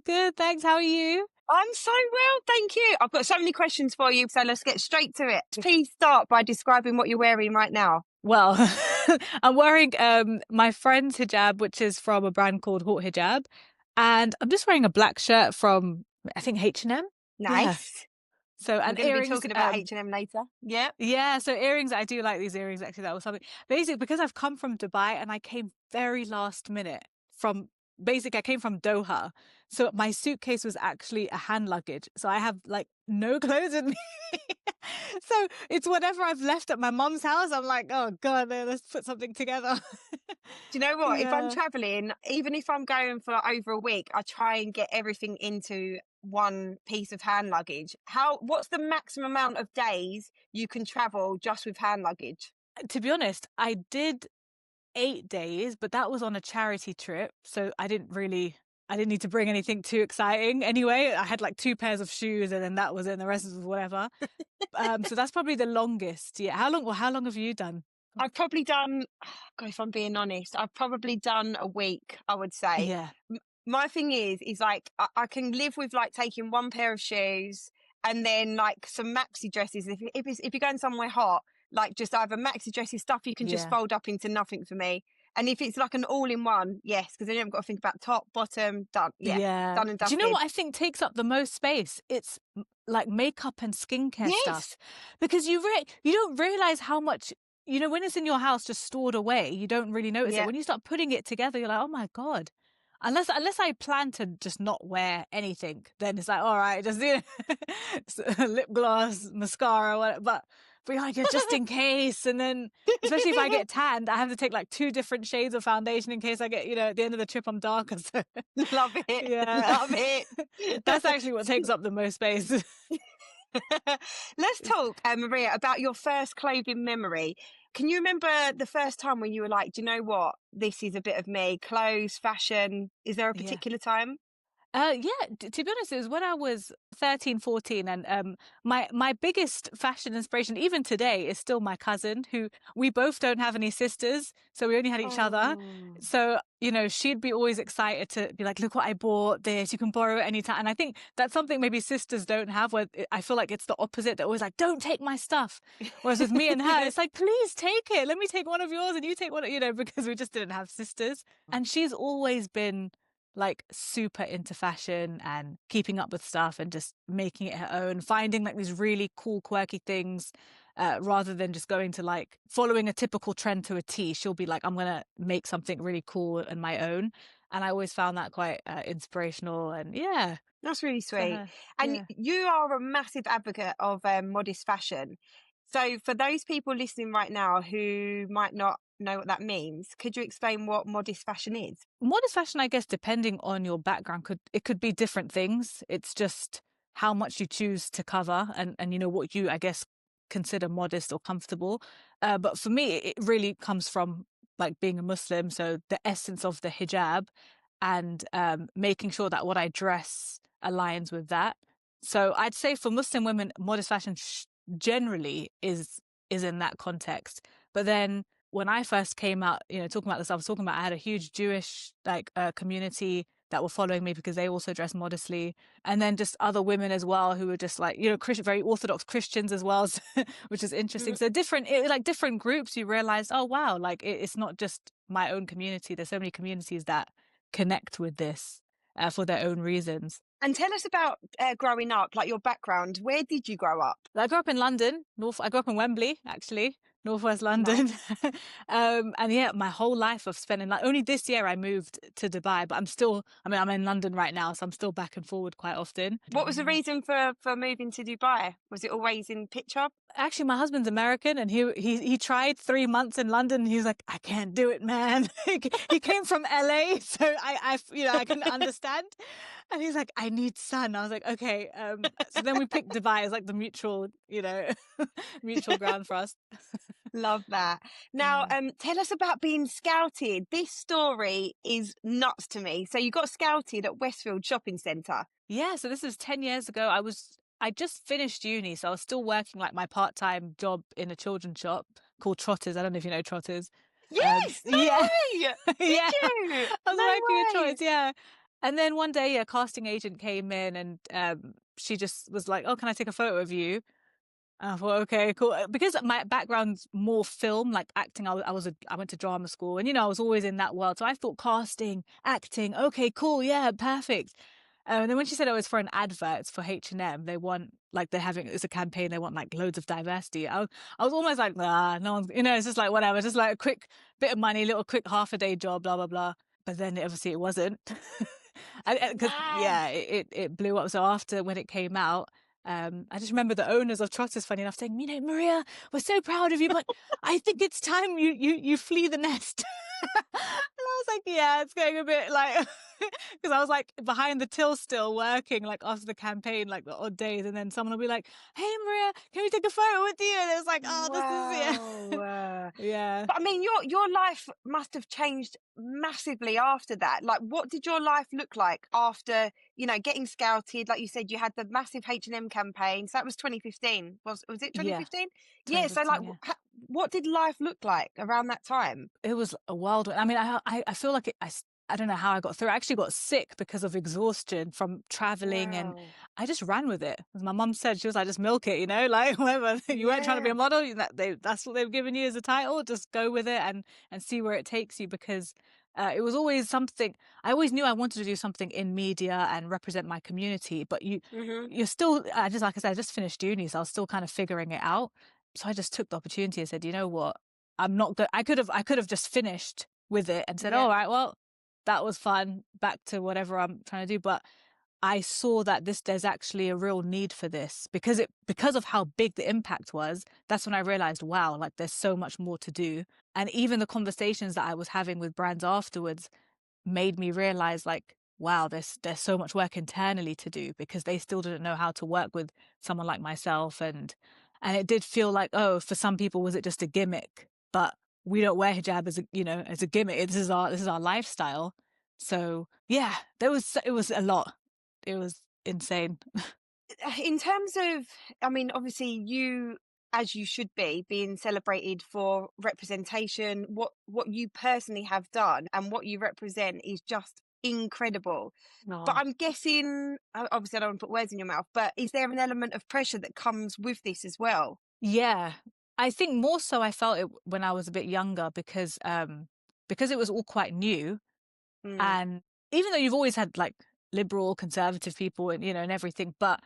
good. Thanks. How are you? I'm so well, thank you. I've got so many questions for you, so let's get straight to it. Please start by describing what you're wearing right now. Well, I'm wearing my friend's hijab, which is from a brand called Hot Hijab, and I'm just wearing a black shirt from I think H&M. Yeah. Nice. So We're and going to be earrings. talking about H&M later. Yeah. Yeah. So earrings. I do like these earrings. Actually, that was something. Basically, because I've come from Dubai and I came very last minute from. Basically, I came from Doha, so my suitcase was actually a hand luggage. So I have like no clothes in me. So it's whatever I've left at my mum's house. I'm like, oh God, let's put something together. Do you know what? If I'm Yeah. traveling, even if I'm going for over a week, I try and get everything into one piece of hand luggage. What's the maximum amount of days you can travel just with hand luggage? To be honest, I did 8 days, but that was on a charity trip. So I didn't need to bring anything too exciting. Anyway, I had like two pairs of shoes and then that was it. And the rest was whatever. So that's probably the longest. Yeah. How long have you done? I've probably done, God, if I'm being honest, I've probably done a week, I would say. Yeah. My thing is like I can live with like taking one pair of shoes and then like some maxi dresses. If you're going somewhere hot, like just either maxi dresses, stuff you can just Yeah. fold up into nothing for me. And if it's like an all-in-one, yes, because then you haven't got to think about top, bottom, done. Yeah, Yeah. done and Do you know dusted. what I think takes up the most space? It's like makeup and skincare Yes, stuff. Because you don't realize how much, when it's in your house just stored away, you don't really notice it. yeah. When you start putting it together, you're like, oh my God. Unless I plan to just not wear anything, then it's like, all right, just lip gloss, mascara, whatever. But you're like, yeah, just in case. And then, especially if I get tanned, I have to take like two different shades of foundation in case I get, at the end of the trip, I'm darker. So, Love it, yeah, love it. that's actually what takes up the most space. Let's talk, Maria, about your first clothing memory. Can you remember the first time when you were like, do you know what? This is a bit of me. Clothes, fashion. Is there a Yeah. particular time? Yeah, to be honest, it was when I was 13, 14, and my biggest fashion inspiration, even today, is still my cousin, who we both don't have any sisters, so we only had each other. Oh, So, she'd be always excited to be like, look what I bought, this, you can borrow it anytime. And I think that's something maybe sisters don't have, where I feel like it's the opposite. They're always like, don't take my stuff. Whereas with me and her, it's like, please take it. Let me take one of yours and you take one, because we just didn't have sisters. And she's always been like super into fashion and keeping up with stuff and just making it her own, finding like these really cool, quirky things, rather than just going to like following a typical trend to a T. She'll be like, I'm going to make something really cool and my own. And I always found that quite inspirational. And yeah, that's really for sweet. her. And Yeah. you are a massive advocate of modest fashion. So, for those people listening right now who might not know what that means, could you explain what modest fashion is? Modest fashion, I guess, depending on your background, could be different things. It's just how much you choose to cover and what you, I guess, consider modest or comfortable. But for me, it really comes from like being a Muslim, so the essence of the hijab and making sure that what I dress aligns with that. So I'd say for Muslim women, modest fashion generally is in that context. But then when I first came out, talking about this, I was talking about I had a huge Jewish like community that were following me because they also dress modestly, and then just other women as well who were just like very Orthodox Christians as well, so, which is interesting. So like different groups, you realize, oh wow, like it's not just my own community. There's so many communities that connect with this for their own reasons. And tell us about growing up, like your background. Where did you grow up? I grew up in London, I grew up in Wembley, actually, Northwest London. Nice. And yeah, my whole life I've spent like only this year I moved to Dubai, but I'm in London right now, so I'm still back and forward quite often. What was the reason for moving to Dubai? Was it always in picture? Actually, my husband's American, and he tried 3 months in London. And he's like, I can't do it, man. He came from LA, so I can understand. And he's like, I need sun. I was like, okay. So then we picked Dubai as like the mutual, mutual ground for us. Love that. Now, Yeah. tell us about being scouted. This story is nuts to me. So you got scouted at Westfield Shopping Centre. Yeah, so this is 10 years ago. I just finished uni, so I was still working like my part-time job in a children's shop called Trotters. I don't know if you know Trotters. Yes, no Yeah. way. Did Yeah. you? I was No working with way. Trotters, yeah. And then one day, a casting agent came in and she just was like, "Oh, can I take a photo of you?" I thought, okay, cool. Because my background's more film, like acting. I went to drama school, and I was always in that world. So I thought casting, acting, okay, cool, yeah, perfect. And then when she said it was for an advert, it's for H&M, they want like it's a campaign. They want like loads of diversity. I was almost like, nah, no one's, it's just like whatever, just like a quick bit of money, little quick half a day job, blah blah blah. But then obviously it wasn't, because Wow. yeah, it blew up. So after when it came out. I just remember the owners of Trotters, funny enough, saying, Maria, we're so proud of you, but I think it's time you flee the nest. And I was like, yeah, it's going a bit like, because I was like behind the till still working, like after the campaign, like the odd days, and then someone will be like, "Hey, Maria, can we take a photo with you?" And it was like, oh, this is Wow. yeah, yeah, But I mean, your life must have changed massively after that. Like, what did your life look like after, getting scouted? Like you said, you had the massive H&M campaign. So that was 2015. Was it yeah. 2015? Yeah. So, like, 2015, yeah. what did life look like around that time? It was a wild one. I mean, I feel like I don't know how I got through. I actually got sick because of exhaustion from traveling, and Wow. I just ran with it. As my mum said, she was like, just milk it, like whatever. You weren't trying to be Yeah. a model. That's what they've given you as a title. Just go with it and see where it takes you, because it was always something. I always knew I wanted to do something in media and represent my community, but Hmm. you're still, I just, like I said, I just finished uni, so I was still kind of figuring it out. So I just took the opportunity and said, you know what? I'm not good. I could have just finished with it and said, Yeah. all right, well, that was fun. Back to whatever I'm trying to do. But I saw that there's actually a real need for this, because of how big the impact was. That's when I realized, wow, like there's so much more to do. And even the conversations that I was having with brands afterwards made me realize, like, wow, there's so much work internally to do, because they still didn't know how to work with someone like myself. And it did feel like, oh, for some people, was it just a gimmick? But we don't wear hijab as a gimmick. This is our lifestyle. So yeah, it was a lot. It was insane. In terms of, I mean, obviously you, as you should be, being celebrated for representation, what you personally have done and what you represent is just incredible. But Oh. I'm guessing, obviously I don't want to put words in your mouth, but is there an element of pressure that comes with this as well? Yeah. I think more so I felt it when I was a bit younger, because it was all quite new. Mm, And even though you've always had like liberal, conservative people and and everything, but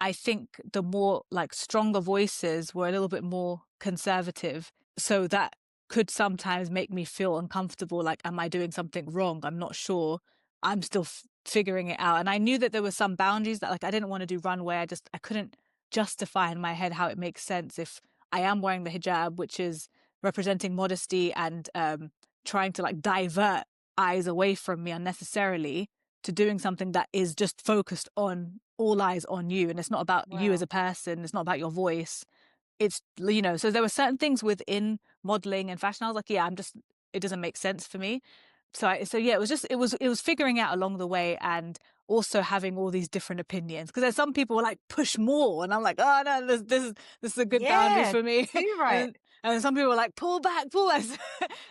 I think the more like stronger voices were a little bit more conservative. So that could sometimes make me feel uncomfortable. Like, am I doing something wrong? I'm not sure. I'm still figuring it out. And I knew that there were some boundaries that, like, I didn't want to do runway. I couldn't justify in my head how it makes sense if I am wearing the hijab, which is representing modesty and trying to like divert eyes away from me unnecessarily, to doing something that is just focused on all eyes on you. And it's not about you as wow. a person. It's not about your voice. So there were certain things within modeling and fashion. I was like, yeah, it doesn't make sense for me. So yeah, it was figuring out along the way, and also having all these different opinions, because there's some people who like push more, and I'm like, oh no, this is a good boundary Yeah, for me. too right. And some people were like, pull back, pull back.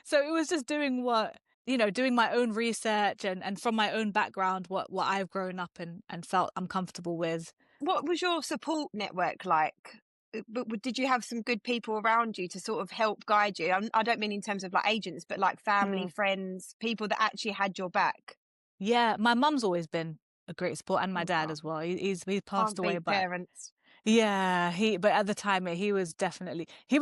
So it was just doing my own research, and from my own background, what I've grown up and felt I'm comfortable with. What was your support network like? But did you have some good people around you to sort of help guide you? I don't mean in terms of like agents, but like family, Mm. friends, people that actually had your back. Yeah, my mum's always been a great support, and my dad Oh, as well. He's passed can't away, beat but parents. yeah, but at the time he was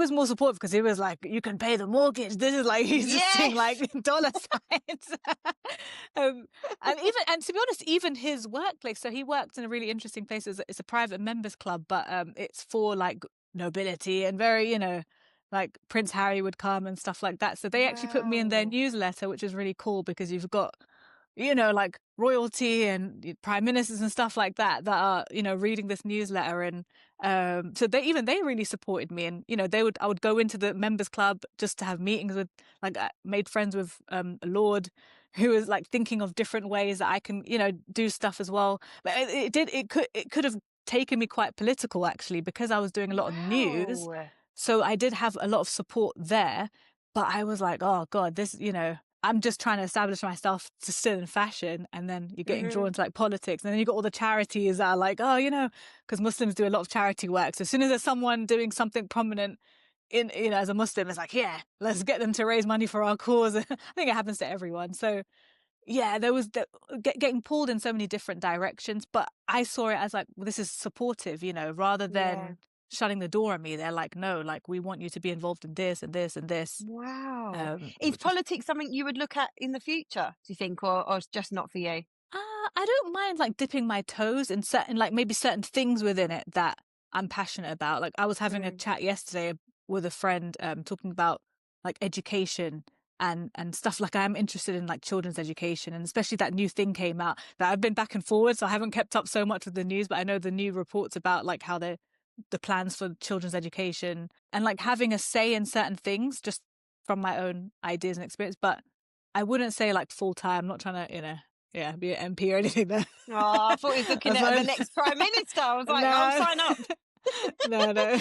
more supportive, because he was like, you can pay the mortgage. This is like, he's just seeing like Yes. dollar signs. And to be honest, even his workplace. So he worked in a really interesting place. It's a private members club, but it's for like nobility and very, like Prince Harry would come and stuff like that. So they actually put me in their Wow. newsletter, which is really cool, because you've got like royalty and prime ministers and stuff like that are, reading this newsletter. And so they really supported me. And, I would go into the members club just to have meetings with, like, I made friends with a lord who was like thinking of different ways that I can, do stuff as well. But it could have taken me quite political, actually, because I was doing a lot of news. Wow. So I did have a lot of support there. But I was like, oh God, this. I'm just trying to establish myself to still in fashion, and then you're getting Hmm. drawn to like politics, and then you got all the charities that are like, oh, because Muslims do a lot of charity work. So as soon as there's someone doing something prominent in, as a Muslim, it's like, yeah, let's get them to raise money for our cause. I think it happens to everyone. So yeah, there was getting pulled in so many different directions, but I saw it as like, well, this is supportive, rather Yeah. than shutting the door on me. They're like, no, like we want you to be involved in this and this and this, Wow. Is which is politics something you would look at in the future, do you think, or it's just not for you? I don't mind like dipping my toes in certain, like maybe certain things within it that I'm passionate about. Like I was having a Mm. chat yesterday with a friend, talking about like education and stuff. Like I'm interested in like children's education, and especially that new thing came out that I've been back and forward, so I haven't kept up so much with the news, but I know the new reports about like how the plans for children's education and like having a say in certain things just from my own ideas and experience. But I wouldn't say like full time. I'm not trying to, yeah, be an MP or anything there. Oh, I thought he was I looking was at the like, next prime minister. I was like, I'll no, sign up. no, no.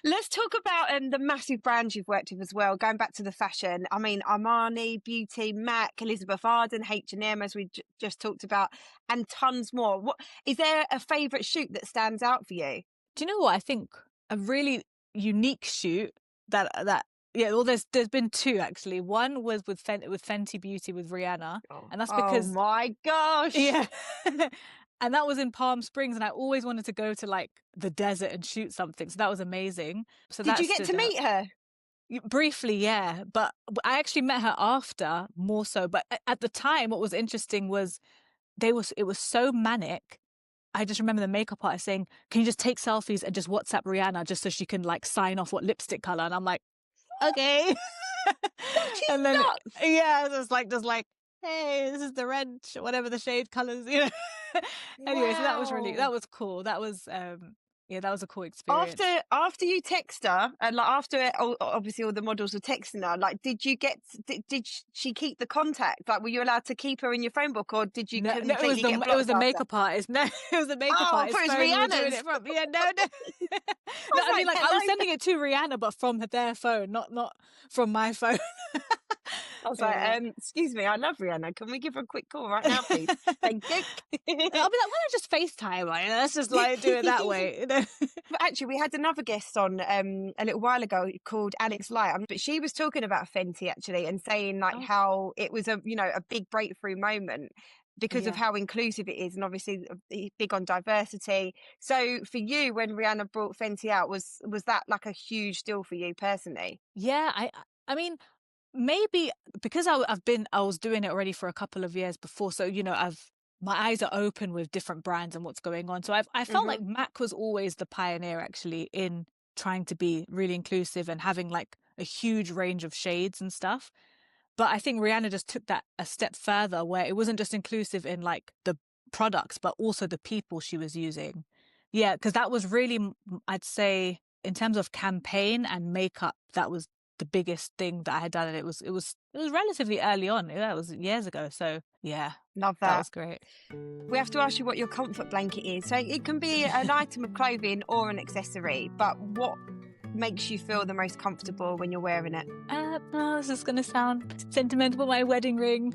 Let's talk about the massive brands you've worked with as well. Going back to the fashion, I mean, Armani, Beauty, MAC, Elizabeth Arden, H&M, as we just talked about, and tons more. What is there a favourite shoot that stands out for you? Do you know what? I think a really unique shoot that yeah, well, there's been two actually. One was with Fenty Beauty with Rihanna, Oh, and that's oh because my gosh! yeah. And that was in Palm Springs, and I always wanted to go to like the desert and shoot something. So that was amazing. So Did that you get to stood out. meet her? Briefly, yeah, but I actually met her after more so. But at the time, what was interesting was it was so manic. I just remember the makeup artist saying, "Can you just take selfies and just WhatsApp Rihanna just so she can like sign off what lipstick color?" And I'm like, "Okay." That is And then nuts. yeah, it was like just like, "Hey, this is the red, whatever the shade colors." Anyway, so Wow. that was cool. That was yeah, that was a cool experience. After you text her, and like after obviously all the models were texting her, like did she keep the contact? Like were you allowed to keep her in your phone book, or did you No, no, completely get it was blocked the after? makeup artist. No, it was the makeup Oh, I thought artist's it was phone we were doing Rihanna's. it from. Yeah, no, no. I No, was I mean like, like I was hello. sending it to Rihanna, but from their phone, not from my phone. I was like, Yeah. excuse me, I love Rihanna. Can we give her a quick call right now, please? Thank you. I'll be like, why don't I just FaceTime? Like, let's just like do it that way. But actually, we had another guest on a little while ago called Alex Light, but she was talking about Fenty actually and saying like Oh, how it was a big breakthrough moment because of yeah. how inclusive it is, and obviously big on diversity. So for you, when Rihanna brought Fenty out, was that like a huge deal for you personally? Yeah, I mean, maybe because I was doing it already for a couple of years before, so my eyes are open with different brands and what's going on. So I felt Hmm. like Mac was always the pioneer actually in trying to be really inclusive and having like a huge range of shades and stuff. But I think Rihanna just took that a step further where it wasn't just inclusive in like the products, but also the people she was using. Yeah, because that was really, I'd say, in terms of campaign and makeup, that was the biggest thing that I had done. And it was relatively early on. Yeah, it was years ago. So yeah, Love that that. was great. We have to ask you what your comfort blanket is. So it can be an item of clothing or an accessory, but what makes you feel the most comfortable when you're wearing it? No, this is going to sound sentimental, but my wedding ring.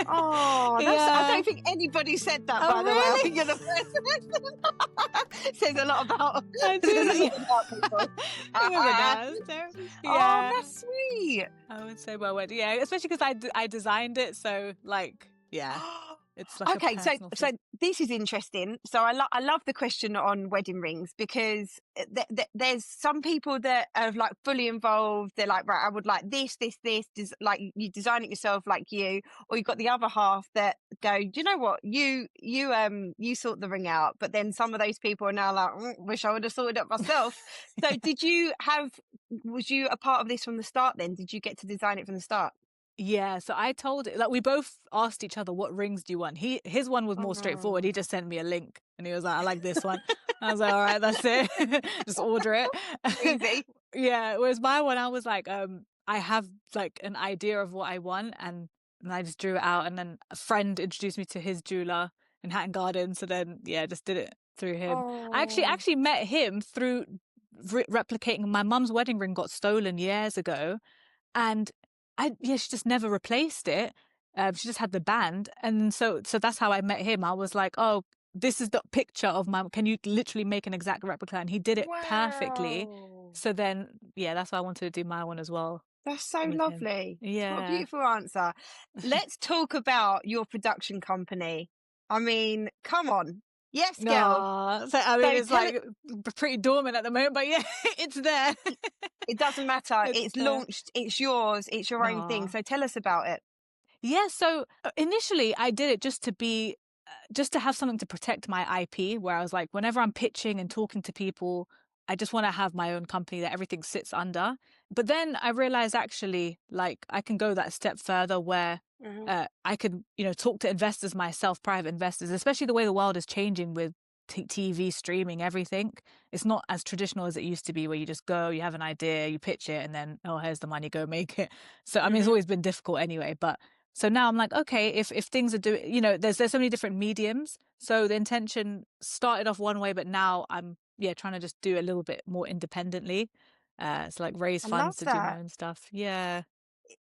Oh, I Yeah. don't think anybody said that, Oh, by the way. I really? think you're the first. Says a lot about I says a do. lot about people. I think it does. So, Oh, yeah. that's sweet. I would say my wedding. Yeah, especially because I designed it, so like yeah, it's like a Okay, so personal so thing. this is interesting. So I love the question on wedding rings because there's some people that are like fully involved. They're like, right, I would like this, like you design it yourself, like you, or you've got the other half that go, do you know what, you sort the ring out. But then some of those people are now like, wish I would have sorted it myself. So was you a part of this from the start? Then did you get to design it from the start? Yeah, so I told it like we both asked each other what rings do you want. His one was more straightforward. Oh, He just sent me a link and he was like, I like this one. I was like, all right, that's it. Just order it. easy. Yeah. Whereas my one, I was like, I have like an idea of what I want and I just drew it out and then a friend introduced me to his jeweler in Hatton Garden. So then yeah, just did it through him. I Oh. actually met him through replicating my mum's wedding ring got stolen years ago. And Yeah, she just never replaced it. She just had the band, and so that's how I met him. I was like, oh, this is the picture of my. Can you literally make an exact replica? And he did it perfectly. Wow. So then, yeah, that's why I wanted to do my one as well That's so with him. lovely. What a Yeah. beautiful answer. Let's talk about your production company. I mean, come on. Yes, girl. So I mean, So it's tell it, like pretty dormant at the moment, but yeah, it's there. it doesn't matter. It's It's there. launched, it's yours, it's your own thing. Aw. So tell us about it. Yeah, so initially I did it just to have something to protect my IP, where I was like, whenever I'm pitching and talking to people, I just want to have my own company that everything sits under. But then I realized actually, like, I can go that step further where Hmm. I could, talk to investors myself, private investors, especially the way the world is changing with TV, streaming, everything. It's not as traditional as it used to be, where you just go, you have an idea, you pitch it, and then, oh, here's the money, go make it. So, I mean, it's Hmm. always been difficult anyway, but so now I'm like, okay, if things are doing, there's so many different mediums. So the intention started off one way, but now I'm, yeah, trying to just do a little bit more independently. It's like raise I funds love to do my that. own stuff. Yeah.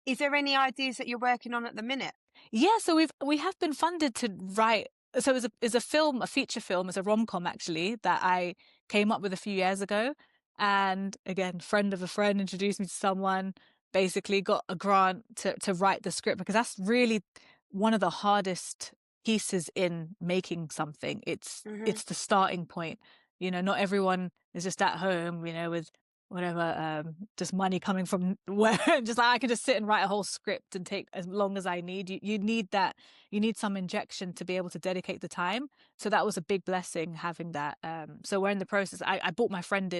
Is there any ideas that you're working on at the minute? Yeah, so we have been funded to write. So it's a film, a feature film, it's a rom-com actually that I came up with a few years ago. And again, friend of a friend introduced me to someone, basically got a grant to write the script, because that's really one of the hardest pieces in making something. Hmm. It's the starting point. Not everyone is just at home, with whatever, just money coming from where, just like I can just sit and write a whole script and take as long as I need. You need that, you need some injection to be able to dedicate the time. So that was a big blessing having that. So we're in the process. I brought my friend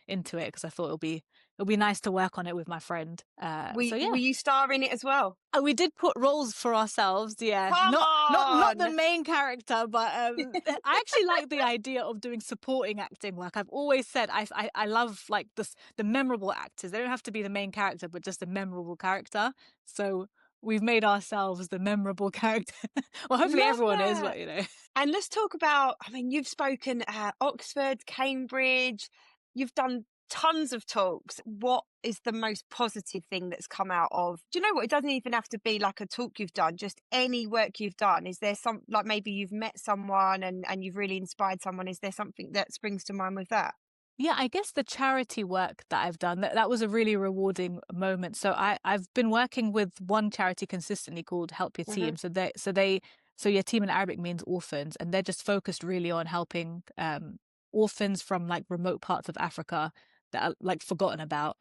into it because I thought it'll be nice to work on it with my friend. So Were yeah. you starring it as well? We did put roles for ourselves, yeah. Come Not the on. main character, but I actually like the idea of doing supporting acting work. I've always said I love like the memorable actors. They don't have to be the main character, but just a memorable character. So we've made ourselves the memorable character. Well, hopefully Love everyone is, that. but. And let's talk about, I mean, you've spoken at Oxford, Cambridge, you've done tons of talks. What is the most positive thing that's come out of, do you know what? It doesn't even have to be like a talk you've done, just any work you've done. Is there some, like maybe you've met someone and you've really inspired someone? Is there something that springs to mind with that? Yeah, I guess the charity work that I've done, that was a really rewarding moment. So I've been working with one charity consistently called Help Your Hmm. Team. So your team in Arabic means orphans, and they're just focused really on helping orphans from like remote parts of Africa that are like forgotten about.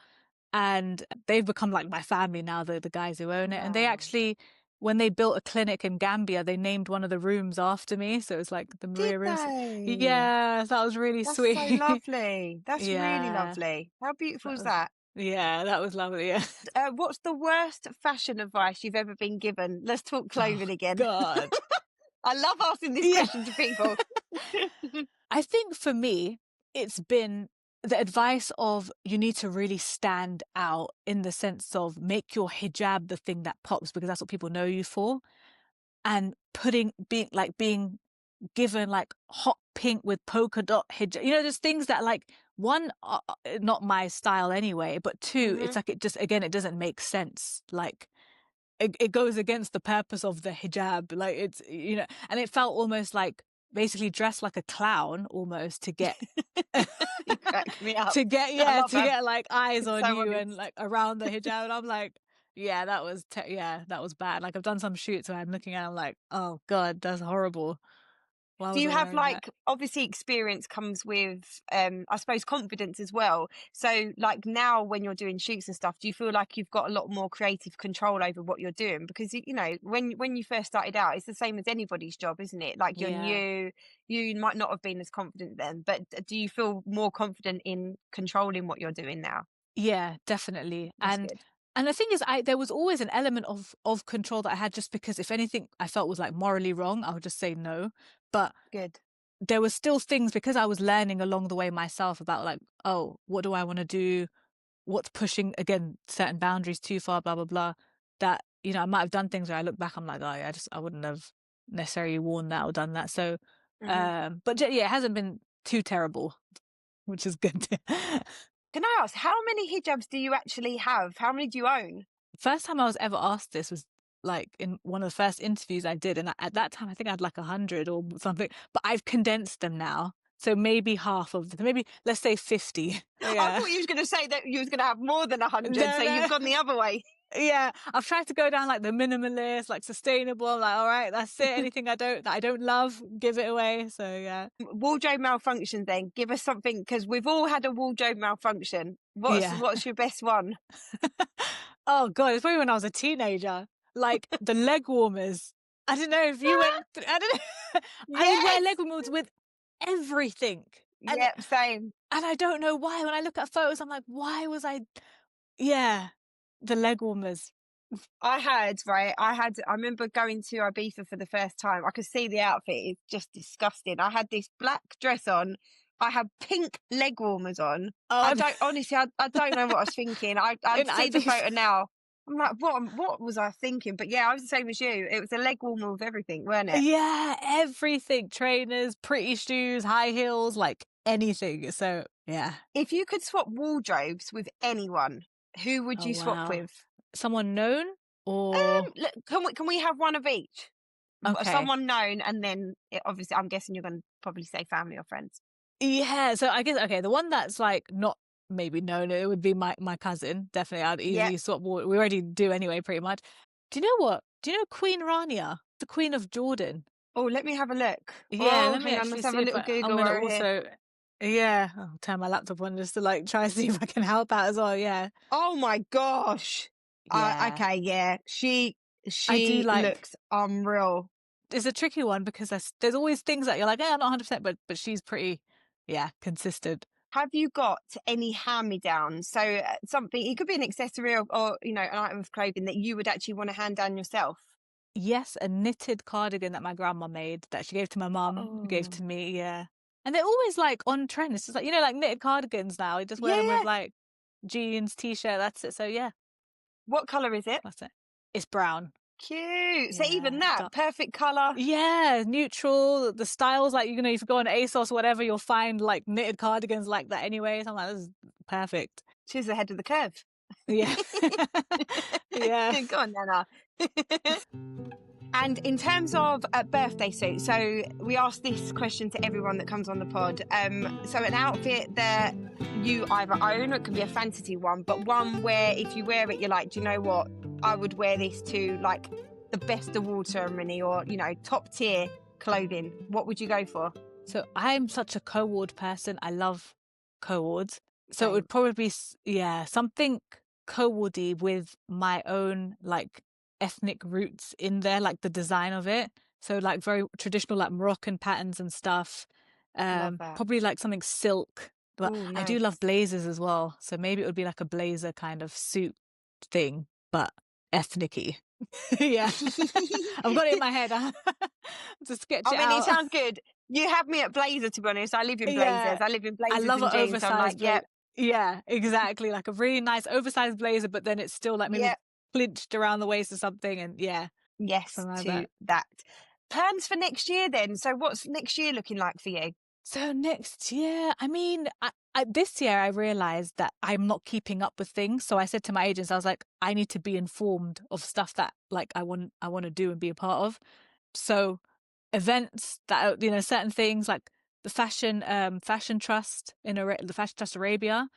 And they've become like my family now, the guys who own it. And they Wow. actually, when they built a clinic in Gambia, they named one of the rooms after me. So it was like the Did Maria rooms. they? Yeah, that was really That's so sweet. lovely. That's really Yeah, lovely. How beautiful that is was, that? yeah, that was lovely. Yeah. What's the worst fashion advice you've ever been given? Let's talk Oh clothing again. God. I love asking this Yeah. question to people. I think for me, it's been the advice of you need to really stand out, in the sense of make your hijab the thing that pops, because that's what people know you for. And being given like hot pink with polka dot hijab, there's things that like, one, not my style anyway, but two, it's Hmm. like, it just, again, it doesn't make sense. Like, it goes against the purpose of the hijab. Like, it's, and it felt almost like basically dressed like a clown almost to get You crack me up. to get, I yeah, love to that. get like eyes It's on so you and honest. like around the hijab. And I'm like, yeah, yeah, that was bad. Like, I've done some shoots where I'm looking at it, I'm like, oh God, that's horrible. Why Do was you I have wearing that? like, obviously experience comes with I suppose confidence as well. So like now when you're doing shoots and stuff, do you feel like you've got a lot more creative control over what you're doing? Because when you first started out, it's the same as anybody's job, isn't it? Like you're Yeah. new, you might not have been as confident then, but do you feel more confident in controlling what you're doing now? Yeah, definitely. That's good. And the thing is, there was always an element of control that I had, just because if anything I felt was like morally wrong, I would just say no. But Good. there was still things, because I was learning along the way myself about like, oh, what do I want to do? What's pushing, again, certain boundaries too far, blah, blah, blah. That, I might have done things where I look back, I'm like, oh yeah, I wouldn't have necessarily worn that or done that. So, Hmm. but yeah, it hasn't been too terrible, which is good. Can I ask, how many hijabs do you actually have? How many do you own? First time I was ever asked this was like in one of the first interviews I did, and at that time I think I had like 100 or something, but I've condensed them now. So maybe half of them, maybe let's say 50. I Yeah. thought you was going to say that you was going to have more than 100, No, so you've no. gone the other way. Yeah, I've tried to go down like the minimalist, like sustainable, like all right, that's it. Anything that I don't love, give it away. So yeah. Wardrobe malfunctions then. Give us something, because we've all had a wardrobe malfunction. Yeah. What's your best one? Oh god, it's probably when I was a teenager. Like the leg warmers. I don't know if you went I don't know. I would wear leg Yes. warmers with everything. And Yep, same. I don't know why. When I look at photos, I'm like, why was I yeah. The leg warmers. I remember going to Ibiza for the first time. I could see the outfit. It's just disgusting. I had this black dress on. I had pink leg warmers on. Oh, I don't know what I was thinking. I in see the Ibiza. photo now. I'm like, what was I thinking? But yeah, I was the same as you. It was a leg warmer with everything, weren't it? Yeah, everything. Trainers, pretty shoes, high heels, like anything. So yeah. If you could swap wardrobes with anyone, who would Oh you swap wow. with? Someone known or Look, can we have one of each? okay. Someone known, and then obviously, I'm guessing you're going to probably say family or friends. Yeah, so I guess okay, the one that's like not maybe known, it would be my cousin. Definitely, I'd Yep. easily swap. We already do anyway, pretty much. Do you know what? Do you know Queen Rania, the Queen of Jordan? Oh, let me have a look. Yeah, Oh, let me hang on. actually Let's have see a if little I'm Google gonna over here. also. Yeah, I'll turn my laptop on just to like try and see if I can help out as well. Yeah, Oh my gosh. yeah. Okay, yeah. I do She like. looks unreal. It's a tricky one because there's always things that you're like, I'm not 100%, but she's pretty, yeah, consistent. Have you got any hand-me-downs? So something, it could be an accessory, or an item of clothing that you would actually want to hand down yourself. Yes, a knitted cardigan that my grandma made that she gave to my mum, who gave Oh, to me, yeah. And they're always like on trend. It's just like, like knitted cardigans now. You just wear yeah, them with yeah. like jeans, t-shirt, that's it. So yeah, What color is it? that's it. It's brown. Cute. So even Yeah. that perfect color. Yeah, neutral. The styles, like, if you go on ASOS or whatever, you'll find like knitted cardigans like that anyway. So I'm like, this is perfect. She's ahead of the curve. Yeah. Yeah. Go on, Nana. And in terms of a birthday suit, so we ask this question to everyone that comes on the pod. So an outfit that you either own, or it can be a fantasy one, but one where if you wear it, you're like, do you know what? I would wear this to like the best award ceremony, or top tier clothing. What would you go for? So I'm such a co-ord person. I love co-ords. So it Same. would probably be, something co-ordy with my own like ethnic roots in there, like the design of it. So like very traditional, like Moroccan patterns and stuff. Love that. Probably like something silk. But Oh, I do love nice. blazers as well. So maybe it would be like a blazer kind of suit thing, but ethnic-y. Yeah. I've got it in my head. To sketch I it mean, it out. sounds good. You have me at blazer, to be honest. I live in blazers. Yeah. I live in I blazers love and an jeans. So I'm like, oversized blazer. yep, Yeah, exactly. Like a really nice oversized blazer, but then it's still like maybe yep, clinched around the waist or something. And yeah, yes something like to that. that. Plans for next year then? So what's next year looking like for you? So next year, I mean, this year I realized that I'm not keeping up with things. So I said to my agents, I was like, I need to be informed of stuff that like I want to do and be a part of. So events that certain things like the fashion trust the fashion trust Arabia,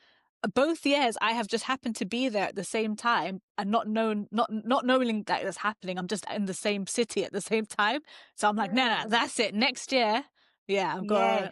both years I have just happened to be there at the same time and not knowing that it's happening. I'm just in the same city at the same time, so I'm like, no, Real. that's it. Next year, yeah, I'm gonna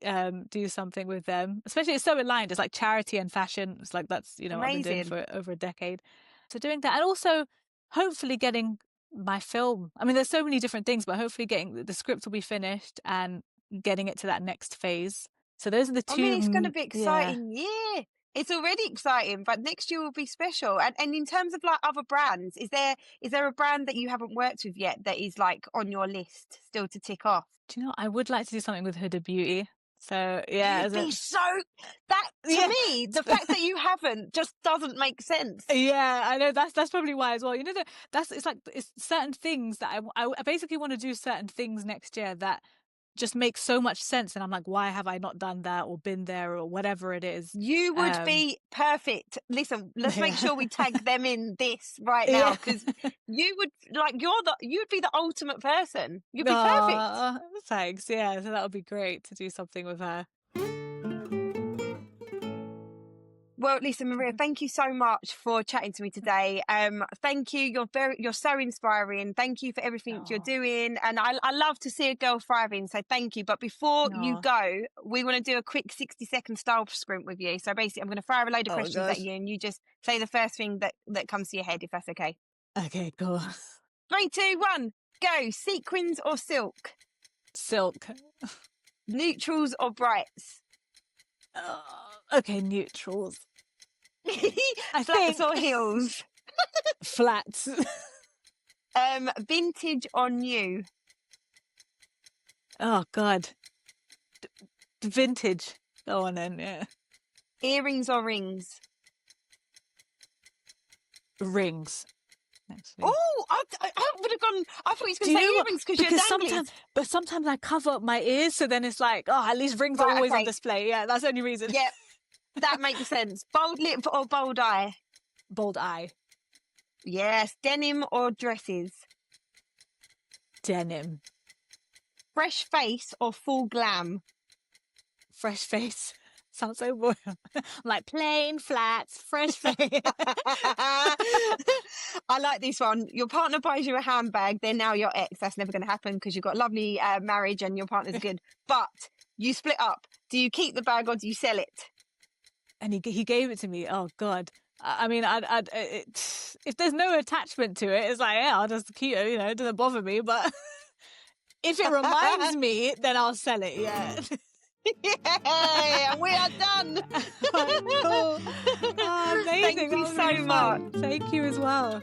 Yes. do something with them, especially it's so aligned. It's like charity and fashion. It's like that's what I've been doing Amazing. for over a decade. So doing that, and also hopefully getting my film. I mean, there's so many different things, but hopefully getting the script will be finished and getting it to that next phase. So those are the I mean, two. it's going to be Yeah. exciting. Yeah. It's already exciting, but next year will be special. And in terms of like other brands, is there a brand that you haven't worked with yet that is like on your list still to tick off? Do you know, I would like to do something with Huda Beauty. So yeah, You'd as be a so that to yeah. me, the fact that you haven't just doesn't make sense. Yeah, I know that's probably why as well. It's like it's certain things that I basically want to do certain things next year that just makes so much sense. And I'm like, why have I not done that or been there or whatever it is? You would be perfect. Listen, let's make sure we tag them in this right now, Yeah. because you would you'd be the ultimate person. You'd be perfect. Aw, thanks. Yeah, so that would be great to do something with her. Well, listen, Maria, thank you so much for chatting to me today. Thank you. You're so inspiring. Thank you for everything you're Oh, doing. And I love to see a girl thriving. So thank you. But before you no. go, we want to do a quick 60-second style sprint with you. So basically, I'm going to fire a load of Oh questions at gosh. you, and you just say the first thing that comes to your head, if that's okay. Okay, cool. 3, 2, 1, go. Sequins or silk? Silk. Neutrals or brights? Okay, neutrals. I Flats think or heels? flats. Vintage or new? Oh God. Vintage. Go on then, yeah. Earrings or rings? Rings. Actually. Oh, I would have gone. I thought he was Do going you to say know what? earrings because you're dangling. Sometimes I cover up my ears, so then it's like, oh, at least rings are Right, always on okay. display. Yeah, that's the only reason. Yep, that makes sense. Bold lip or bold eye? Bold eye. Yes. Denim or dresses? Denim. Fresh face or full glam? Fresh face. Sounds so boring. I'm like plain flats, fresh face. I like this one. Your partner buys you a handbag, they're now your ex. That's never going to happen because you've got a lovely marriage and your partner's good. But you split up. Do you keep the bag or do you sell it? And he gave it to me. Oh God. I mean, if there's no attachment to it, it's like, yeah, I'll just keep it. You know, it doesn't bother me. But if it reminds me, then I'll sell it. Yeah. Yeah, we are done. Cool. Oh, amazing. Thank you That was so really much. fun. Thank you as well.